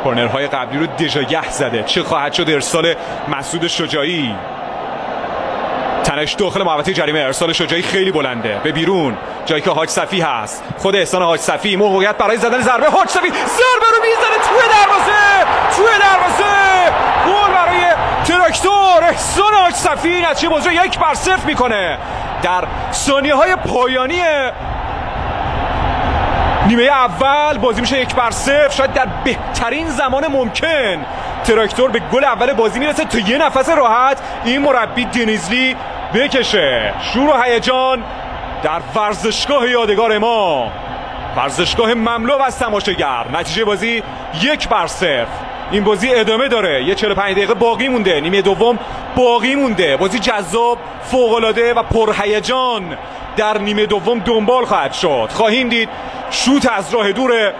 کورنرهای قبلی رو دژاگه زده. چه خواهد شد ارسال مسعود شجاعی؟ تنش داخل محوطه جریمه. ارسال شجاعی خیلی بلنده به بیرون، جایی که حاج صفی هست. خود احسان حاج صفی موقعیت برای زدن ضربه. حاج صفی ضربه رو میزنه توی دروازه. گل برای تراکتور. احسان حاج صفی نتیجه بازی رو 1-0 میکنه در ثانیه‌های پایانی نیمه اول. بازی میشه 1-0. شاید در بهترین زمان ممکن تراکتور به گل اول بازی میرسه تا یه نفس راحت این مربی دنیزلی بکشه. شور و هیجان در ورزشگاه یادگار ما، ورزشگاه مملو از تماشاگر. نتیجه بازی 1-0. این بازی ادامه داره. یه 45 دقیقه باقی مونده، نیمه دوم باقی مونده. بازی جذاب، فوق‌العاده و پرهیجان در نیمه دوم دنبال خواهد شد. خواهیم دید شوت از راه دور